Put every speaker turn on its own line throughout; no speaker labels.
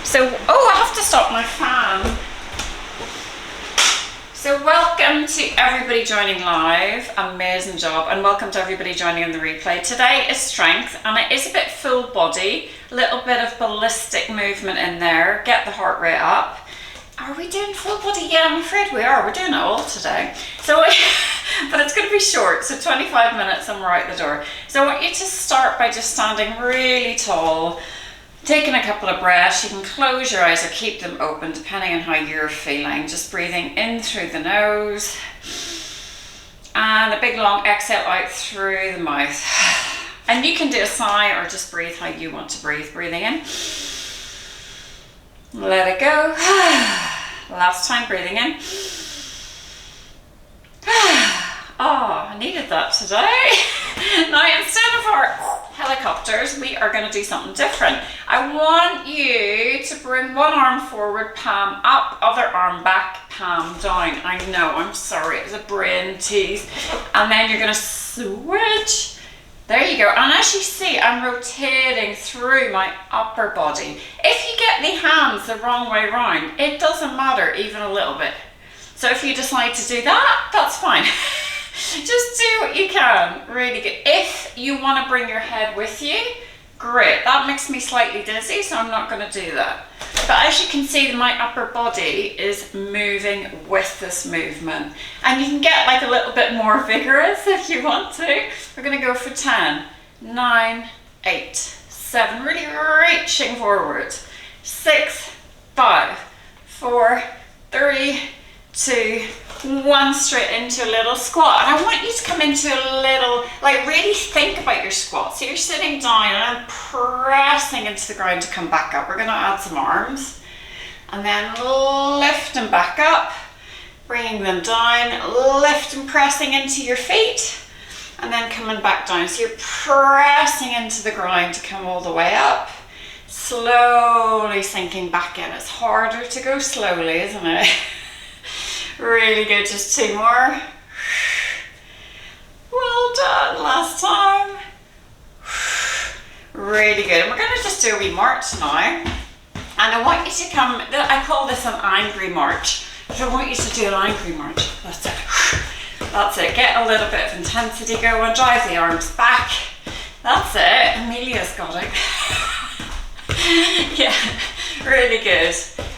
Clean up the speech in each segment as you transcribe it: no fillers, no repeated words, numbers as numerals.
So, I have to stop my fan. So welcome to everybody joining live, amazing job, and welcome to everybody joining on the replay. Today is strength, and it is a bit full body, a little bit of ballistic movement in there, get the heart rate up. Are we doing full body? Yeah, I'm afraid we are. We're doing it all today. But it's going to be short, so 25 minutes and we're out the door. So I want you to start by just standing really tall, taking a couple of breaths. You can close your eyes or keep them open depending on how you're feeling. Just breathing in through the nose and a big long exhale out through the mouth. And you can do a sigh or just breathe how you want to breathe. Breathing in. Let it go. Last time, breathing in. Oh, I needed that today. Now, instead of our helicopters, we are going to do something different. I want you to bring one arm forward, palm up, other arm back, palm down. I know, I'm sorry, it was a brain tease. And then you're going to switch. There you go. And as you see, I'm rotating through my upper body. If you get the hands the wrong way round, it doesn't matter even a little bit. So if you decide to do that, that's fine. Just do what you can. Really good. If you want to bring your head with you, great. That makes me slightly dizzy, so I'm not going to do that. But as you can see, my upper body is moving with this movement. And you can get like a little bit more vigorous if you want to. We're going to go for 10, 9, 8, 7. Really reaching forward. 6, 5, 4, 3, 2, 1. Straight into a little squat. And I want you to come into a little, like really think about your squat. So you're sitting down and I'm pressing into the ground to come back up. We're going to add some arms and then lift them back up, bringing them down, lift and pressing into your feet and then coming back down. So you're pressing into the ground to come all the way up, slowly sinking back in. It's harder to go slowly, isn't it? Really good, just 2 more. Well done, last time. Really good. And we're going to just do a wee march now. And I want you to come, I call this an angry march. But I want you to do an angry march. That's it. That's it. Get a little bit of intensity going. Drive the arms back. That's it. Amelia's got it. Yeah, really good.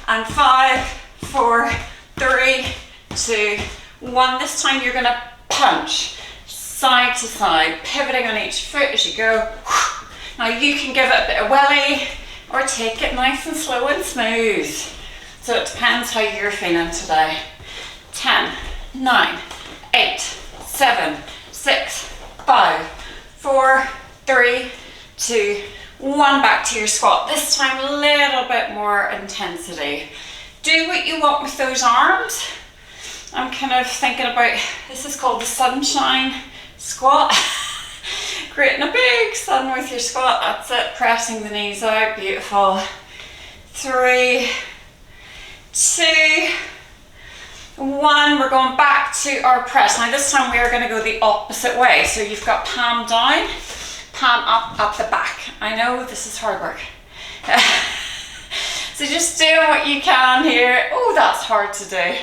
And 5, 4, 3, 2, 1. This time you're going to punch side to side, pivoting on each foot as you go. Now you can give it a bit of welly or take it nice and slow and smooth. So it depends how you're feeling today. 10, 9, 8, 7, 6, 5, 4, 3, 2, 1. Back to your squat. This time a little bit more intensity. Do what you want with those arms. I'm kind of thinking about, this is called the sunshine squat. Creating a big sun with your squat. That's it. Pressing the knees out. Beautiful. 3, 2, 1. We're going back to our press. Now this time we are going to go the opposite way. So you've got palm down, palm up the back. I know this is hard work. So just do what you can here. Oh, that's hard to do.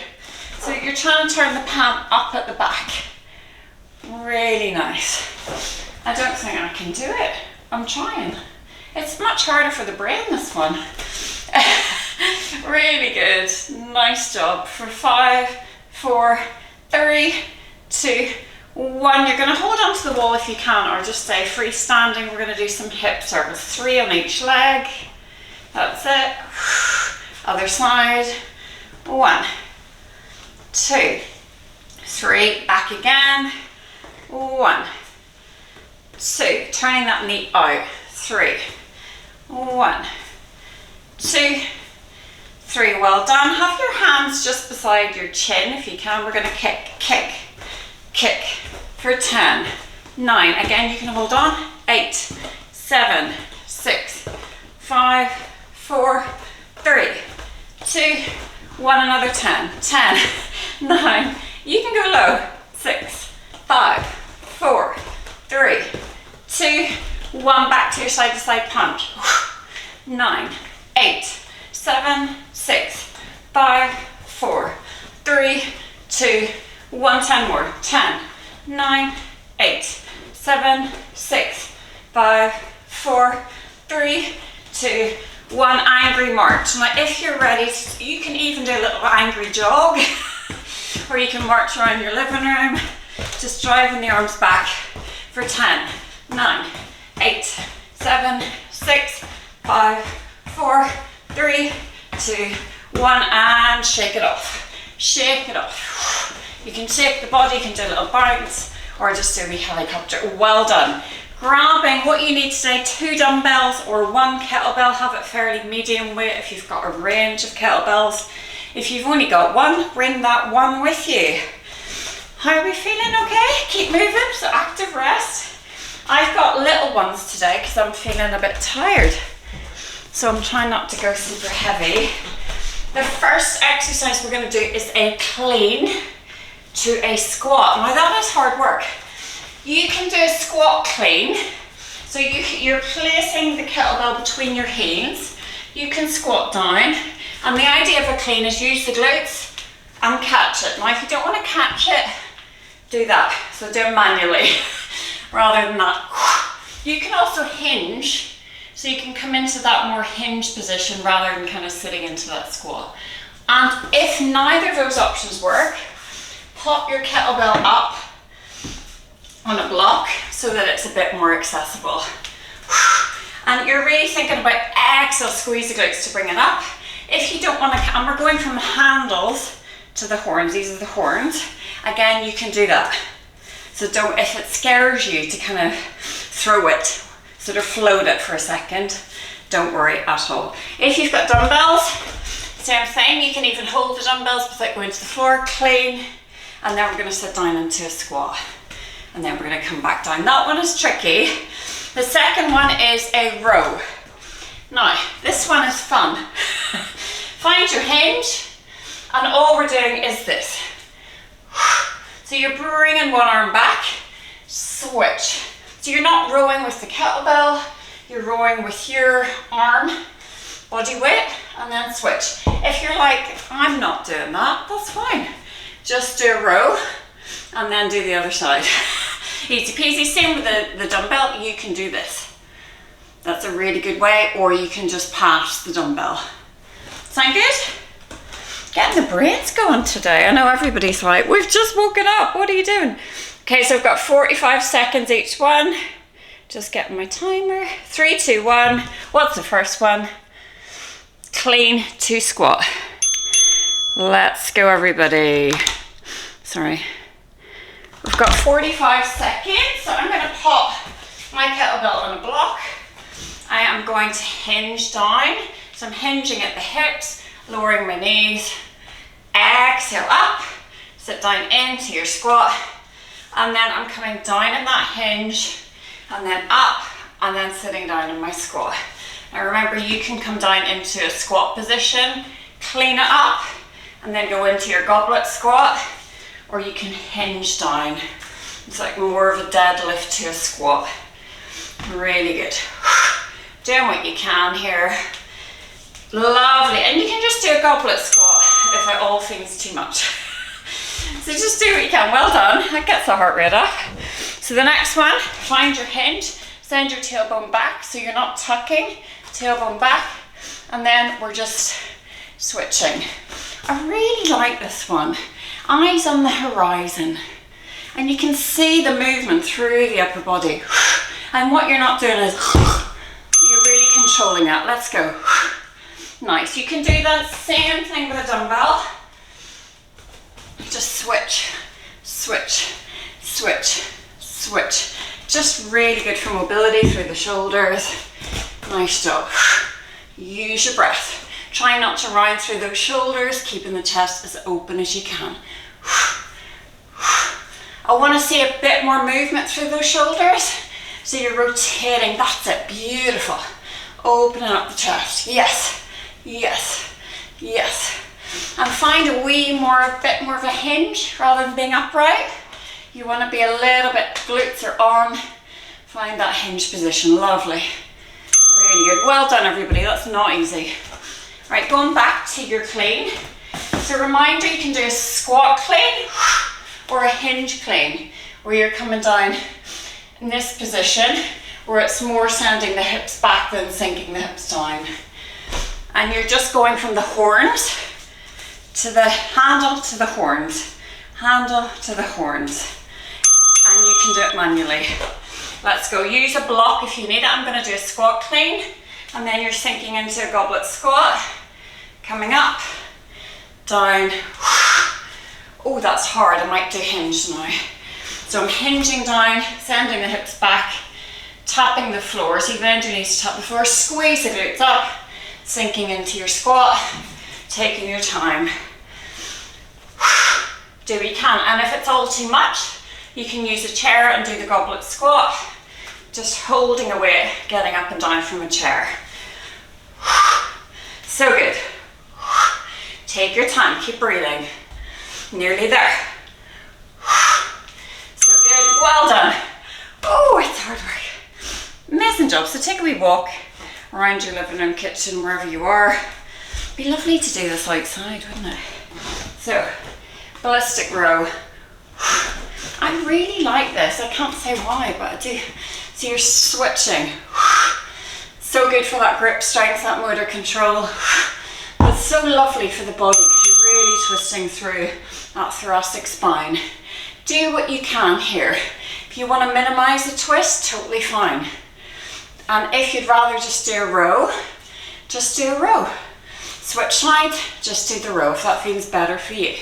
So you're trying to turn the palm up at the back. Really nice. I don't think I can do it. I'm trying. It's much harder for the brain, this one. Really good. Nice job. For 5, 4, 3, 2, 1. You're going to hold onto the wall if you can, or just stay freestanding. We're going to do some hip circles. 3 on each leg. That's it. Other side. 1, 2, 3. Back again. 1, 2. Turning that knee out. 3. 1, 2, 3. Well done. Have your hands just beside your chin if you can. We're going to kick, kick, kick for 10, 9. Again, you can hold on. 8, 7, 6, 5, 4, 3, 2, 1. Another 10, 10, 9. You can go low. 6, 5, 4, 3, 2, 1. Back to your side to side punch. 9, 8, 7, 6, 5, 4, 3, 2, 1. 10 more. 10, 9, 8, 7, 6, 5, 4, 3, 2, 1. Angry march. Now if you're ready, you can even do a little angry jog, or you can march around your living room, just driving the arms back for 10, 9, 8, 7, 6, 5, 4, 3, 2, 1, and shake it off. Shake it off. You can shake the body, you can do a little bounce, or just do a wee helicopter. Well done. Grabbing what you need today, 2 dumbbells or 1 kettlebell. Have it fairly medium weight if you've got a range of kettlebells. If you've only got one, bring that one with you. How are we feeling? Okay? Keep moving, so active rest. I've got little ones today because I'm feeling a bit tired. So I'm trying not to go super heavy. The first exercise we're going to do is a clean to a squat. Now that is hard work. You can do a squat clean. So you're placing the kettlebell between your heels. You can squat down. And the idea of a clean is use the glutes and catch it. Now if you don't want to catch it, do that. So do it manually rather than that. You can also hinge. So you can come into that more hinged position rather than kind of sitting into that squat. And if neither of those options work, pop your kettlebell up on a block so that it's a bit more accessible. And you're really thinking about exhale, squeeze the glutes to bring it up. If you don't want to, and we're going from the handles to the horns, these are the horns. Again, you can do that. So don't, if it scares you to kind of throw it, sort of float it for a second, don't worry at all. If you've got dumbbells, same thing, you can even hold the dumbbells without going to the floor, clean, and then we're going to sit down into a squat. And then we're going to come back down. That one is tricky. The second one is a row. Now, this one is fun. Find your hinge, and all we're doing is this. So you're bringing one arm back, switch. So you're not rowing with the kettlebell, you're rowing with your arm, body weight, and then switch. If you're like, I'm not doing that, that's fine. Just do a row, and then do the other side. Easy peasy. Same with the dumbbell, you can do this. That's a really good way, or you can just pass the dumbbell. Sound good? Getting the brains going today. I know everybody's like, we've just woken up, what are you doing? Okay, so I've got 45 seconds each one. Just getting my timer. 3, 2, 1. What's the first one? Clean to squat. Let's go, everybody. Sorry. We've got 45 seconds, so I'm going to pop my kettlebell on a block. I am going to hinge down. So I'm hinging at the hips, lowering my knees. Exhale up, sit down into your squat. And then I'm coming down in that hinge, and then up, and then sitting down in my squat. Now remember, you can come down into a squat position, clean it up, and then go into your goblet squat, or you can hinge down. It's like more of a deadlift to a squat. Really good. Doing what you can here. Lovely. And you can just do a goblet squat if it all feels too much. So just do what you can. Well done. That gets the heart rate up. So the next one, find your hinge, send your tailbone back so you're not tucking, tailbone back, and then we're just switching. I really like this one. Eyes on the horizon. And you can see the movement through the upper body. And what you're not doing is, you're really controlling it. Let's go. Nice. You can do that same thing with a dumbbell. Just switch, switch, switch, switch. Just really good for mobility through the shoulders. Nice job. Use your breath. Try not to round through those shoulders, keeping the chest as open as you can. I want to see a bit more movement through those shoulders. So you're rotating, that's it, beautiful. Opening up the chest, yes, yes, yes. And find a bit more of a hinge rather than being upright. You want to be a little bit, glutes are on. Find that hinge position, lovely. Really good, well done everybody, that's not easy. Right, going back to your clean. So reminder, you can do a squat clean or a hinge clean, where you're coming down in this position, where it's more sending the hips back than sinking the hips down. And you're just going from the horns to the handle to the horns, handle to the horns. And you can do it manually. Let's go. Use a block if you need it. I'm going to do a squat clean, and then you're sinking into a goblet squat, coming up, down. Oh, that's hard. I might do hinge now. So I'm hinging down, sending the hips back, tapping the floor. So you then do need to tap the floor, squeeze the glutes up, sinking into your squat, taking your time. Do what you can. And if it's all too much, you can use a chair and do the goblet squat, just holding a weight, getting up and down from a chair. So good. Take your time, keep breathing. Nearly there. So good, well done. Oh, it's hard work. Amazing job. So take a wee walk around your living room, kitchen, wherever you are. It'd be lovely to do this outside, wouldn't it? So, ballistic row. I really like this. I can't say why, but I do. So you're switching. So good for that grip strength, that motor control. It's so lovely for the body because you're really twisting through that thoracic spine. Do what you can here. If you want to minimize the twist, totally fine. And if you'd rather just do a row, just do a row. Switch sides, just do the row if that feels better for you.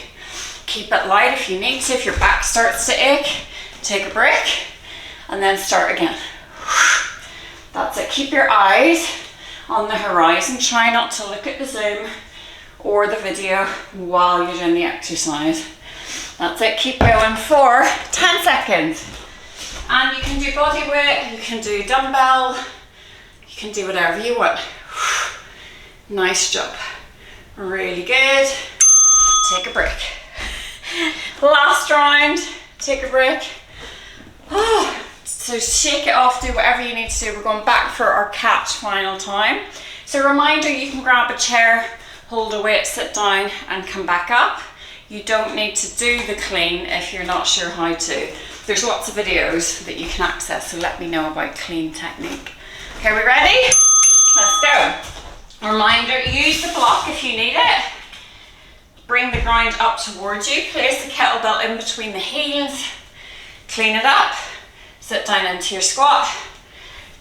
Keep it light if you need to. If your back starts to ache, take a break and then start again. That's it. Keep your eyes on the horizon. Try not to look at the Zoom or the video while you're doing the exercise. That's it. Keep going for 10 seconds. And you can do body weight, you can do dumbbell, you can do whatever you want. Nice job. Really good. Take a break. Last round, take a break. So shake it off, do whatever you need to do. We're going back for our catch final time. So reminder, you can grab a chair, hold a weight, sit down and come back up. You don't need to do the clean if you're not sure how to. There's lots of videos that you can access, so let me know about clean technique. Okay, we ready? Let's go. Reminder, use the block if you need it. Bring the ground up towards you. Place the kettlebell in between the heels. Clean it up. Sit down into your squat.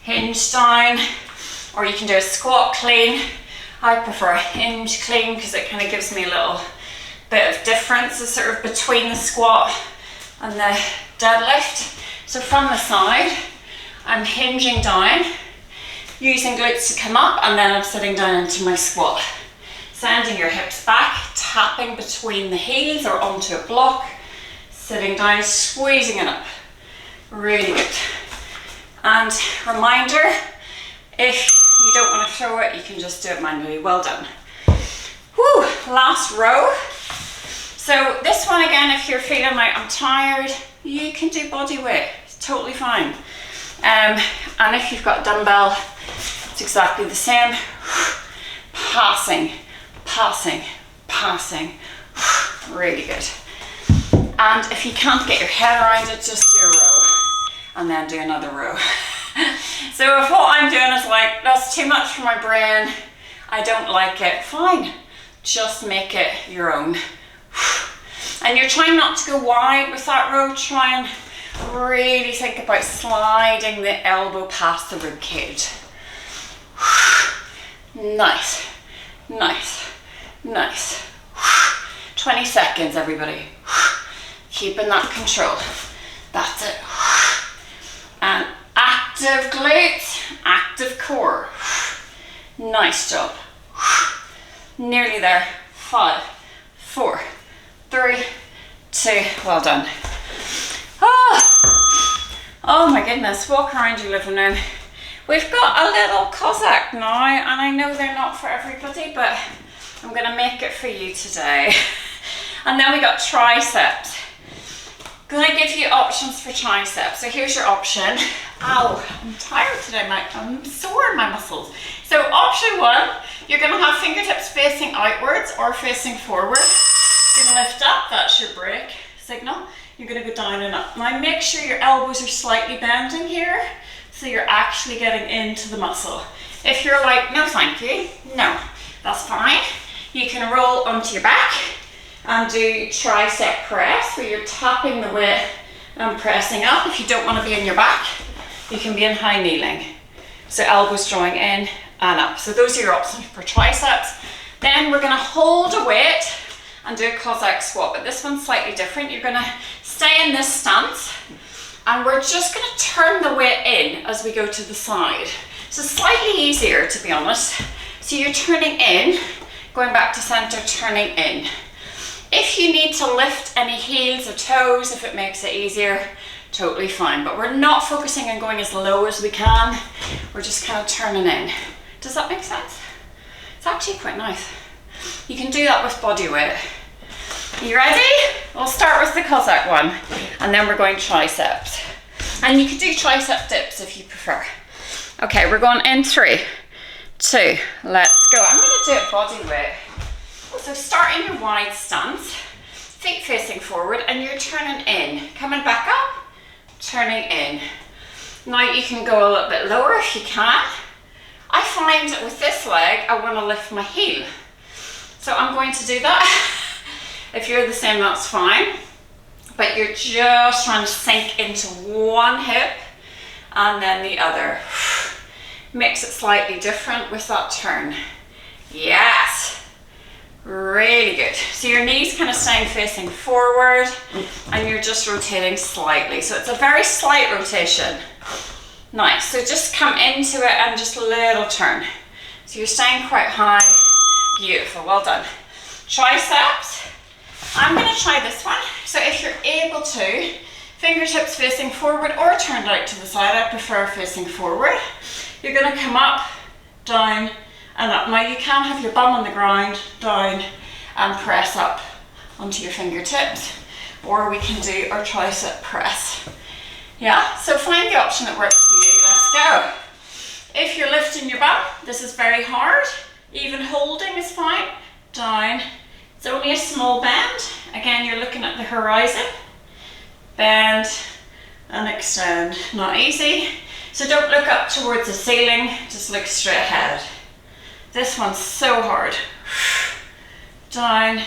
Hinge down. Or you can do a squat clean. I prefer a hinge clean because it kind of gives me a little bit of difference. It's sort of between the squat and the deadlift. So from the side, I'm hinging down, using glutes to come up, and then I'm sitting down into my squat. Sending your hips back, tapping between the heels or onto a block, sitting down, squeezing it up. Really good. And reminder, if you don't want to throw it, you can just do it manually. Well done. Woo, last row. So this one again, if you're feeling like I'm tired, you can do body weight. It's totally fine. And if you've got a dumbbell, it's exactly the same. Passing, passing, passing. Really good. And if you can't get your head around it, just do a row and then do another row. So if what I'm doing is like, that's too much for my brain, I don't like it, fine. Just make it your own. And you're trying not to go wide with that row. Try and really think about sliding the elbow past the rib cage. Nice, nice, nice. 20 seconds, everybody. Keeping that control. That's it. And active glutes, active core. Nice job. Nearly there. 5, 4, 3, 2, well done. Oh my goodness, walk around your living room. We've got a little Cossack now, and I know they're not for everybody, but I'm gonna make it for you today. And then we got triceps. Gonna give you options for triceps. So here's your option. Ow, I'm tired today, I'm sore in my muscles. So option 1, You're going to have fingertips facing outwards or facing forward. You're going to lift up, that's your break signal. You're going to go down and up. Now make sure your elbows are slightly bending here, so you're actually getting into the muscle. If you're like, no thank you, no, that's fine. You can roll onto your back and do tricep press, where you're tapping the weight and pressing up. If you don't want to be in your back, you can be in high kneeling. So elbows drawing in and up. So those are your options for triceps. Then we're going to hold a weight and do a Cossack squat, but this one's slightly different. You're going to stay in this stance, and we're just going to turn the weight in as we go to the side. So slightly easier, to be honest. So you're turning in, going back to center, turning in. If you need to lift any heels or toes, if it makes it easier, totally fine. But we're not focusing on going as low as we can. We're just kind of turning in. Does that make sense? It's actually quite nice. You can do that with body weight. You ready? We'll start with the Cossack one, and then we're going triceps. And you can do tricep dips if you prefer. Okay, we're going in 3, 2, let's go. I'm going to do it body weight. So start in your wide stance, feet facing forward, and you're turning in, coming back up, turning in. Now you can go a little bit lower if you can. I find that with this leg, I want to lift my heel. So I'm going to do that. If you're the same, that's fine. But you're just trying to sink into one hip and then the other. Makes it slightly different with that turn. Yes. Really good. So your knees kind of staying facing forward and you're just rotating slightly. So it's a very slight rotation. Nice. So just come into it and just a little turn. So you're staying quite high. Beautiful. Well done. Triceps. I'm going to try this one. So if you're able to, fingertips facing forward or turned out to the side. I prefer facing forward. You're going to come up, down, and up. Now you can have your bum on the ground, down, and press up onto your fingertips, or we can do our tricep press. Yeah, so find the option that works for you. Let's go. If you're lifting your bum, this is very hard. Even holding is fine. Down. It's only a small bend. Again, you're looking at the horizon. Bend and extend. Not easy. So don't look up towards the ceiling, just look straight ahead. This one's so hard. Down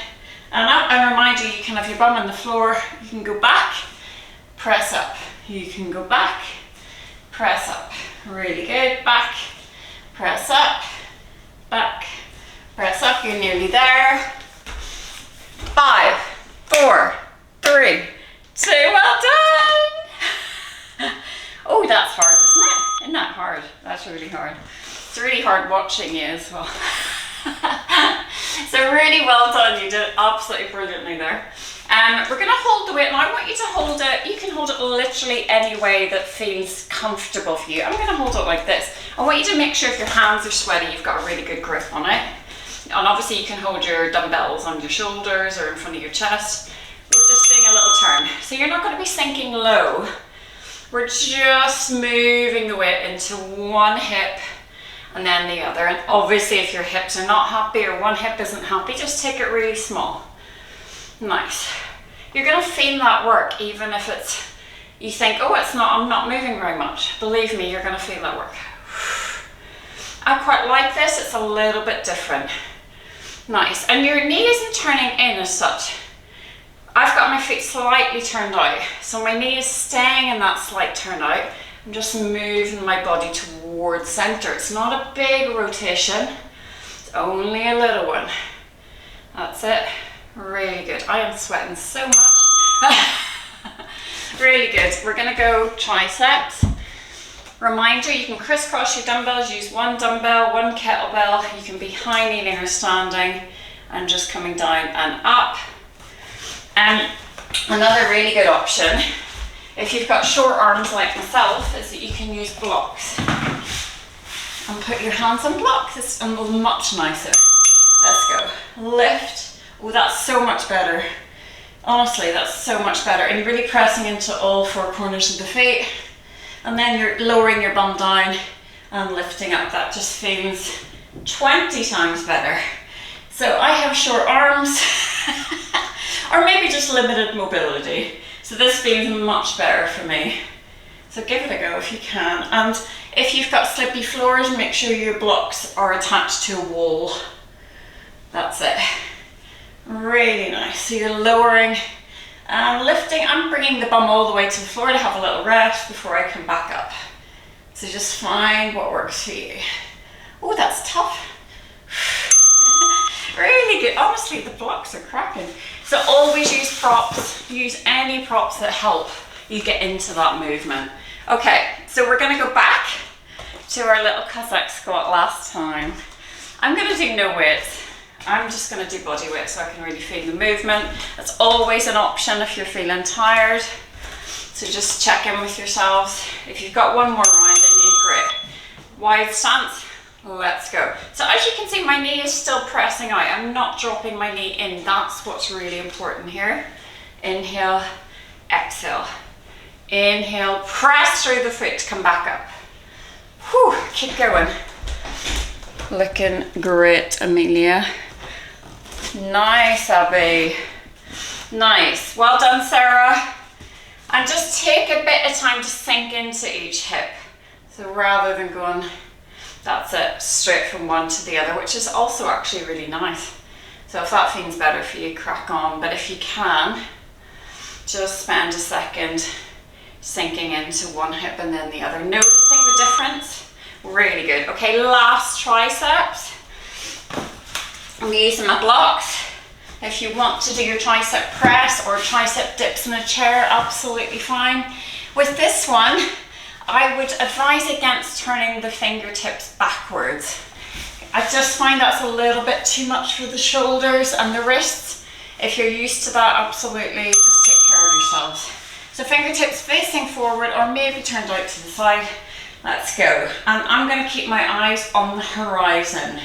and up. And remind you can have your bum on the floor. You can go back, press up. You can go back, press up. Really good. Back, press up, back, press up. You're nearly there. 5, 4, 3, 2. Well done. Oh, that's hard, isn't it? Isn't that hard? That's really hard. It's really hard watching you as well. So really well done. You did absolutely brilliantly there. We're going to hold the weight. Now I want you to hold it. You can hold it literally any way that feels comfortable for you. I'm going to hold it like this. I want you to make sure if your hands are sweaty, you've got a really good grip on it. And obviously you can hold your dumbbells on your shoulders or in front of your chest. We're just doing a little turn. So you're not going to be sinking low. We're just moving the weight into one hip and then the other. And obviously if your hips are not happy or one hip isn't happy, just take it really small. Nice. You're going to feel that work even if it's, you think, oh, I'm not moving very much. Believe me, you're going to feel that work. I quite like this. It's a little bit different. Nice. And your knee isn't turning in as such. I've got my feet slightly turned out. So my knee is staying in that slight turn out. I'm just moving my body towards center. It's not a big rotation. It's only a little one. That's it. Really good. I am sweating so much. Really good. We're going to go triceps. Reminder, you can crisscross your dumbbells. Use one dumbbell, one kettlebell. You can be high kneeling or standing and just coming down and up. And another really good option, if you've got short arms like myself, is that you can use blocks. And put your hands on blocks. It's much nicer. Let's go. Lift. Oh, that's so much better. Honestly, that's so much better. And you're really pressing into all four corners of the feet. And then you're lowering your bum down and lifting up. That just feels 20 times better. So I have short arms or maybe just limited mobility. So this feels much better for me. So give it a go if you can. And if you've got slippy floors, make sure your blocks are attached to a wall. That's it. Really nice. So you're lowering and lifting. I'm bringing the bum all the way to the floor to have a little rest before I come back up. So just find what works for you. Oh, that's tough. Really good. Honestly, the blocks are cracking. So always use props. Use any props that help you get into that movement. Okay, so we're going to go back to our little Cossack squat last time. I'm going to do no weights. I'm just going to do body weight so I can really feel the movement. That's always an option if you're feeling tired. So just check in with yourselves. If you've got one more round in you, great. Wide stance, let's go. So as you can see, my knee is still pressing out. I'm not dropping my knee in. That's what's really important here. Inhale, exhale. Inhale, press through the foot, come back up. Whew, keep going. Looking great, Amelia. Nice, Abby. Nice. Well done, Sarah. And just take a bit of time to sink into each hip. So rather than going, that's it, straight from one to the other, which is also actually really nice. So if that feels better for you, crack on. But if you can, just spend a second sinking into one hip and then the other. Noticing the difference. Really good. Okay, last triceps. I'm using my blocks. If you want to do your tricep press or tricep dips in a chair, absolutely fine. With this one, I would advise against turning the fingertips backwards. I just find that's a little bit too much for the shoulders and the wrists. If you're used to that, absolutely, just take care of yourselves. So fingertips facing forward or maybe turned out to the side. Let's go. And I'm going to keep my eyes on the horizon.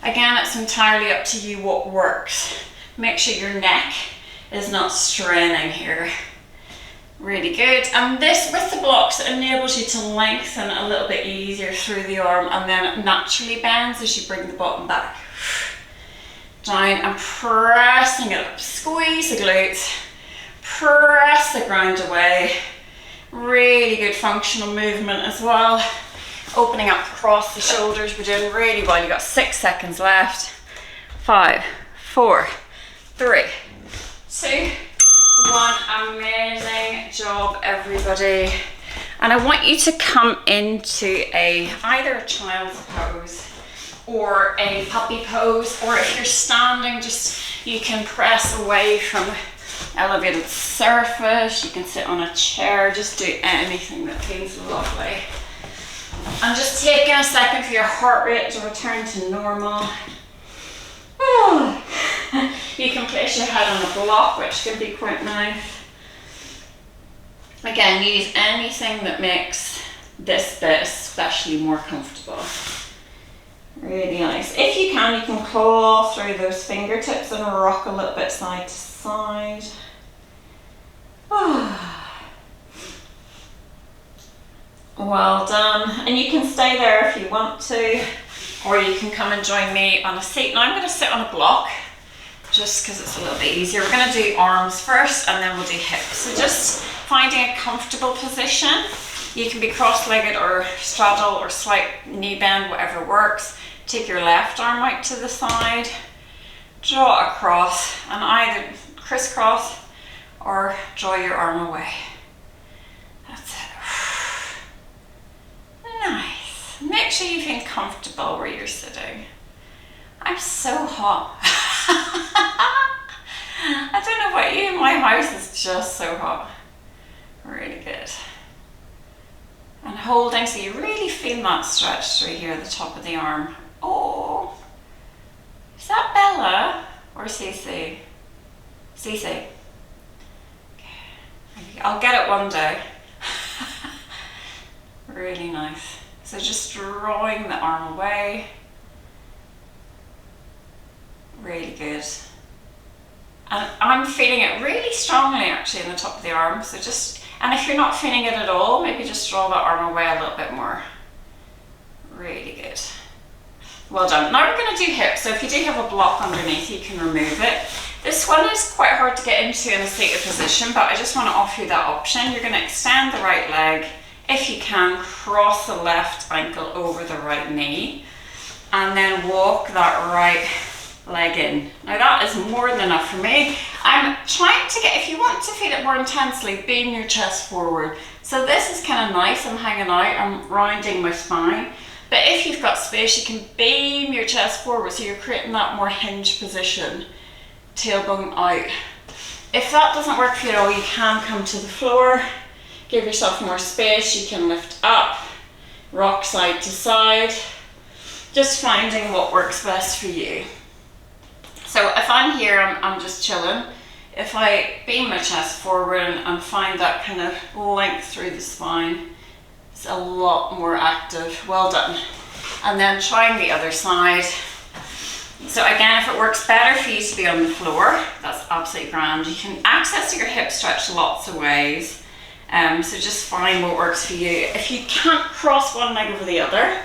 Again, it's entirely up to you what works. Make sure your neck is not straining here. Really good. And this, with the blocks, enables you to lengthen a little bit easier through the arm, and then it naturally bends as you bring the bottom back. Down and pressing it up. Squeeze the glutes. Press the ground away. Really good functional movement as well. Opening up across the shoulders. We're doing really well. You've got 6 seconds left. 5, 4, 3, 2, 1. Amazing job, everybody. And I want you to come into either a child's pose or a puppy pose, or if you're standing, just you can press away from elevated surface. You can sit on a chair, just do anything that feels lovely. And just taking a second for your heart rate to return to normal. You can place your head on a block, which can be quite nice. Again, use anything that makes this bit especially more comfortable. Really nice. If you can claw through those fingertips and rock a little bit side to side. Well done. And you can stay there if you want to, or you can come and join me on a seat. Now I'm going to sit on a block just because it's a little bit easier. We're going to do arms first and then we'll do hips. So just finding a comfortable position. You can be cross-legged or straddle or slight knee bend, whatever works. Take your left arm out to the side, draw across, and either crisscross or draw your arm away. That's it. Nice. Make sure you feel comfortable where you're sitting. I'm so hot. I don't know about you, my house is just so hot. Really good. And holding, so you really feel that stretch through here at the top of the arm. Oh, is that Bella or Cece? Cece. Okay. I'll get it one day. Really nice. So just drawing the arm away. Really good. And I'm feeling it really strongly actually in the top of the arm. So just, and if you're not feeling it at all, maybe just draw that arm away a little bit more. Really good. Well done. Now we're going to do hips. So if you do have a block underneath, you can remove it. This one is quite hard to get into in a seated position, but I just want to offer you that option. You're going to extend the right leg. If you can, cross the left ankle over the right knee, and then walk that right leg in. Now that is more than enough for me. I'm trying to get, if you want to feel it more intensely, beam your chest forward. So this is kind of nice, I'm hanging out, I'm rounding my spine. But if you've got space, you can beam your chest forward, so you're creating that more hinged position. Tailbone out. If that doesn't work for you at all, you can come to the floor, give yourself more space, you can lift up, rock side to side, just finding what works best for you. So if I'm here, I'm just chilling. If I beam my chest forward and find that kind of length through the spine, it's a lot more active. Well done. And then trying the other side. So again, if it works better for you to be on the floor, that's absolutely grand. You can access your hip stretch lots of ways. So just find what works for you. If you can't cross one leg over the other,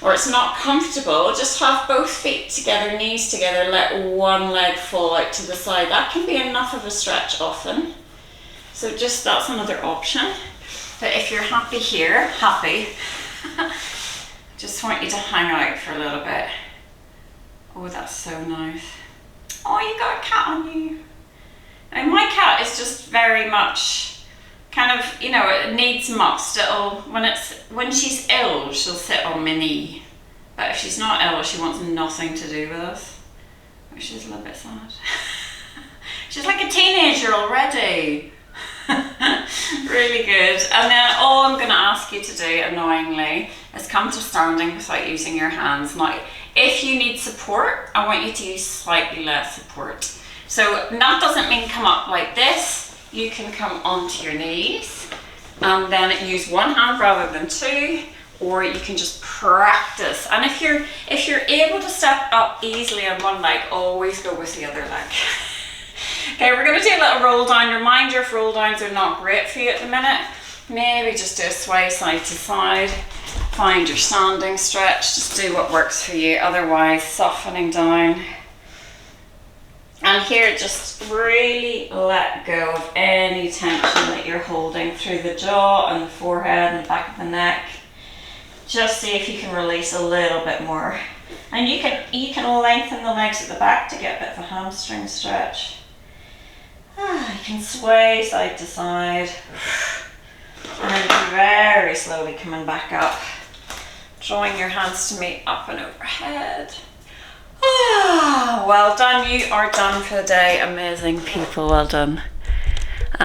or it's not comfortable, just have both feet together, knees together, let one leg fall out to the side. That can be enough of a stretch often. So just, that's another option. But if you're happy here, just want you to hang out for a little bit. Oh, that's so nice. Oh, you got a cat on you. And my cat is just very much kind of, you know, it needs must. When she's ill, she'll sit on my knee. But if she's not ill, she wants nothing to do with us, which is a little bit sad. She's like a teenager already. Really good. And then all I'm going to ask you to do, annoyingly, is come to standing without using your hands. Now, if you need support, I want you to use slightly less support. So that doesn't mean come up like this. You can come onto your knees and then use one hand rather than two, or you can just practice. And if you're able to step up easily on one leg, always go with the other leg. Okay, we're going to do a little roll down. Reminder, if roll downs are not great for you at the minute, maybe just do a sway side to side. Find your standing stretch. Just do what works for you. Otherwise, softening down. And here, just really let go of any tension that you're holding through the jaw and the forehead and the back of the neck. Just see if you can release a little bit more. And you can lengthen the legs at the back to get a bit of a hamstring stretch. You can sway side to side. And then very slowly coming back up. Drawing your hands to meet up and overhead. Well done, you are done for the day. Amazing people, well done.